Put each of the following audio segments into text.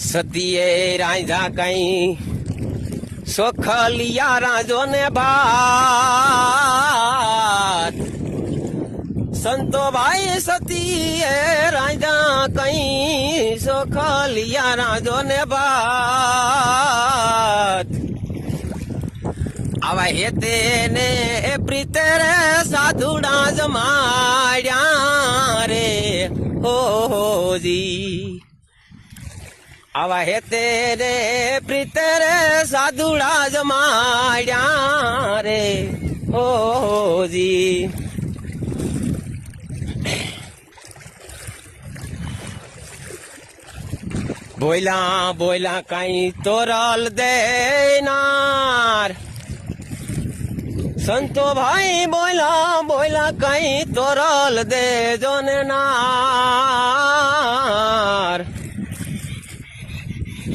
સતીએ રાંધા કઈ સોખલિયા રાજો ને ભાત સંતો ભાઈ સતીએ રાંધા કઈ સોખલિયા રાજો ને ભાત આવા હેતે ને પ્રીતે રે સાધુડા જમાડ્યા રે હોજી આવા હેતે રે પ્રીતે રે સાધુડા જમાડ્યા રે હોજી બોયલા બોયલા કઈ તોરલ દેનાર સંતો ભાઈ બોયલા બોયલા કઈ તોરલ દેજો ને નાર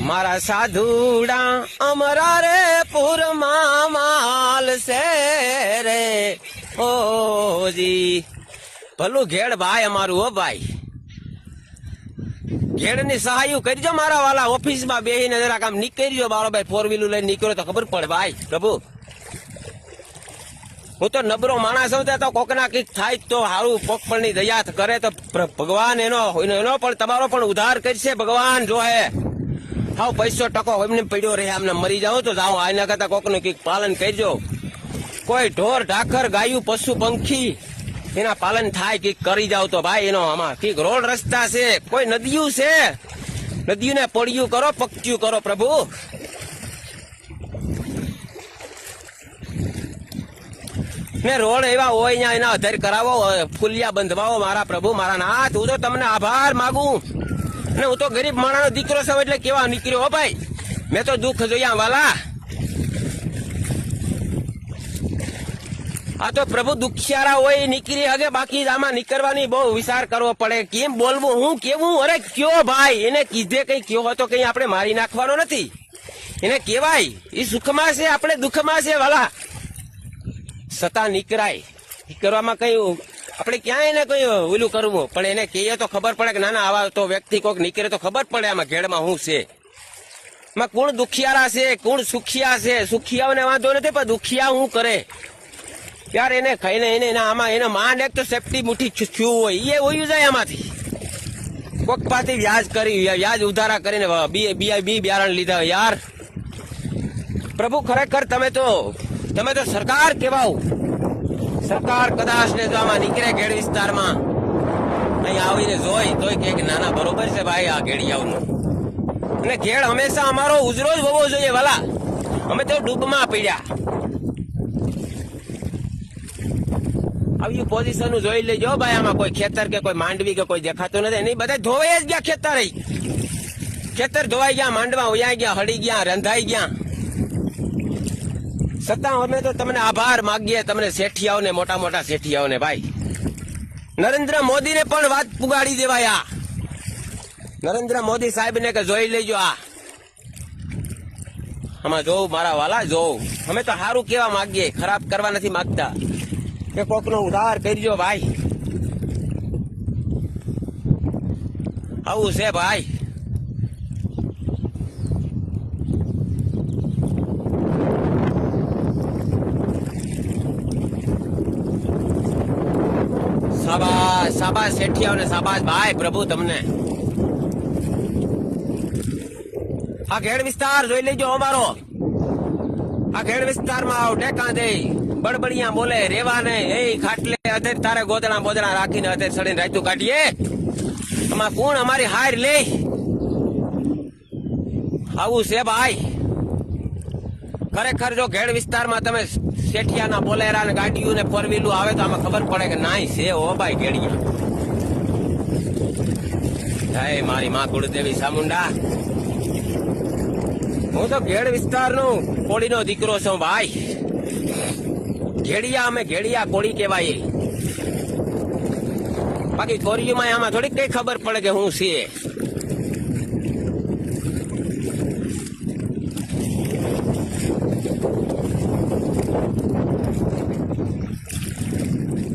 મારા સાધુડા અમરા રે પૂરમાં માલ છે રે ઓજી ભલું ઘેડ ભાઈ અમારું હો ભાઈ ઘેડ ની સહાયું કરજો મારા વાલા ઓફિસમાં બેહીને જરાક આમ નીકળ્યો બાળો ભાઈ ફોર વ્હીલર લઈને નીકળ્યો તો ખબર પડે ભાઈ પ્રભુ હું તો નબરો માણસ હોઉં તો કોકના કઈક થાય તો સારું કોક પણ ની દયા કરે તો ભગવાન એનો પણ તમારો પણ ઉદ્ધાર કરશે ભગવાન જો હે હાવ પૈસો ટકો એમને પડ્યો રહે આમને મરી જાવ તો જાઓ આના કરતા કોક નું કઈક પાલન કરજો કોઈ ઢોર ઢાખર ગાયું પશુ પંખી એના પાલન થાય કઈક કરી જાવ તો ભાઈ એનો આમાં કઈક રોડ રસ્તા છે કોઈ નદીયું છે નદીઓને પડ્યું કરો પક્યું કરો પ્રભુ ને રોડ એવા હોય અહીંયા એના આધાર કરાવો ફુલિયા બંધવાઓ મારા પ્રભુ મારા નાથ હું તો તમને આભાર માગું ને હું તો ગરીબ માણસનો દીકરો છું એટલે કેવા નીકળ્યો હો ભાઈ મેં તો દુઃખ જોયા વાલા આ તો પ્રભુ દુખિયારા હોય નીકળી હગે બાકી આમાં નીકળવાની બહુ વિચાર કરવો પડે કેમ બોલવું હું કેવું અરે કયો ભાઈ એને કીધે કઈ કયો હતો કઈ આપણે મારી નાખવાનો નથી એને કેવાય એ સુખમાં છે આપણે દુઃખમાં છે વાલા સતા નીકળવામાં કઈ આપણે ક્યાં એને કઈ ઓલું કરવું પણ એને કહીએ તો ખબર પડે કે ના ના આવા તો વ્યક્તિ કોઈક નીકળે તો ખબર પડે આમાં ઘેડમાં શું છે એમાં કોણ દુખિયારા છે કોણ સુખિયા છે સુખિયાઓને વાંધો નથી પણ દુખિયા શું કરે યાર એને ખાઈને એને આમાં એને માંડ એક તો સેફટી મુઠ્ઠી થયું હોય એ ઓયું જાય આમાંથી કોક પાથી વ્યાજ કરી વ્યાજ ઉધારા કરીને બી બિયારણ લીધા યાર પ્રભુ ખરેખર તમે તો સરકાર કેવાઓ સરકાર કદાચ ને જો આમાં નીકળે ઘેડ વિસ્તારમાં અહીં આવીને જોઈ તોય કે નાના બરોબર છે ભાઈ આ ઘેડિયાઓનું અને ઘેડ હંમેશા અમારો ઉજરો જ હોવો જોઈએ વાલા અમે તો ડૂબમાં પડ્યા આવી પોઝિશન જોઈ લેજો ભાઈ આમાં કોઈ ખેતર કે કોઈ માંડવી કે કોઈ દેખાતું નથી નહીં બધા ધોવાઈ જ ગયા ખેતર ધોવાઈ ગયા માંડવા ઉયાઈ ગયા હળી ગયા રંધાઈ ગયા છતાં અમે તો તમને આભાર માગીએ તમને શેઠિયાઓને મોટા મોટા શેઠિયાઓને ભાઈ નરેન્દ્ર મોદીને પણ વાત પુગાડી દેવાય નરેન્દ્ર મોદી સાહેબ ને કે જોઈ લેજો આમાં જોઉં મારા વાલા જોઉં અમે તો સારું કેવા માગીએ ખરાબ કરવા નથી માગતા કે કોક નો ઉધાર કરજો ભાઈ આવું છે ભાઈ શાબાશ શેઠિયાઓને શાબાશ ભાઈ પ્રભુ તમને આ ઘેડ વિસ્તાર જોઈ લેજો અમારો આ ઘેડ વિસ્તારમાં આવ ટેકા દે બડબડિયા બોલે રેવા ને એ ખાટલે અધેર તારે ગોદડા બોદડા રાખીને અધેર સડીને રાતું કાઢીએ આમાં કોણ અમારી હાર લે આવું છે ભાઈ ખરેખર જો ઘેડ વિસ્તારમાં તમે શેઠિયાના બોલેરા ને ગાડીઓ ને ફોર વ્હીલું આવે તો આમાં ખબર પડે કે નાઈ છે ઓ ભાઈ ઘેડિયા જય મારી માં કુળદેવી ચામુંડા હું તો ઘેડ વિસ્તારનો કોળીનો દીકરો છું ભાઈ ઘેડિયા અમે ઘેડિયા કોળી કહેવાય બાકી છોરીઓમાં આમાં થોડીક કઈ ખબર પડે કે હું છે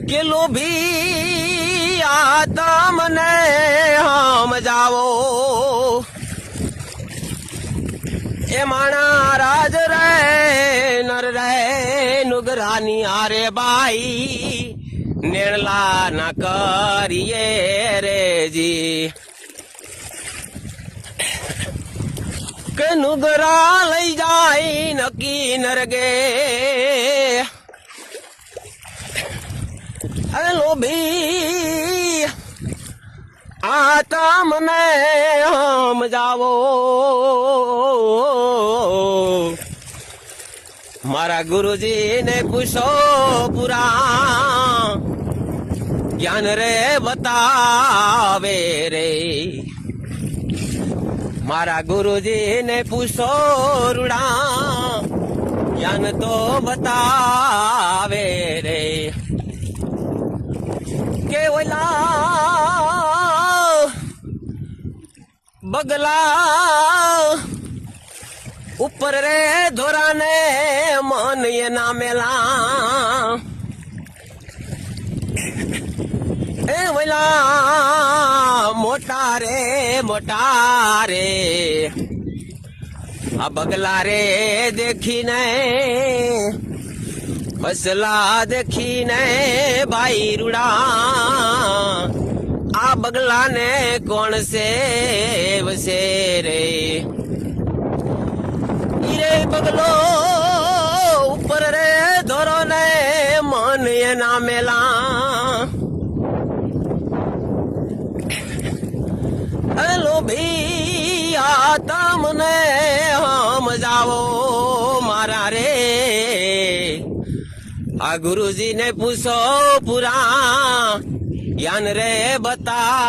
કે લોભી આ તમને સમજાવો એ માણા રાજ રે નર રે નુગરાની આરે બાઈ નેણલા ના કરીએ રેજી કે નુગરા લઈ જાય નકી નરગે લોભી આ તમને સમજાવો મારા ગુરુજી ને પૂછો પુરા જ્ઞાન રે બતાવે રે મારા ગુરુજી ને પૂછો રૂડા જ્ઞાન તો બતાવે રે કે ઓલા બગલા ઉપર રે ધોરાને મન એના મેલા એ ઓલા મોટા રે આ બગલા રે દેખીને બસલા દેખીને ભાઈ રૂડા આ બગલાને કોણ સેવશે રે ઈરે બગલો ઉપર રે ધોરો ને મન એના મેલા હેલો ભી આ તમને સમજાવો મારા રે આ ગુરુજી ને પૂછો પુરા જ્ઞાન રે બતા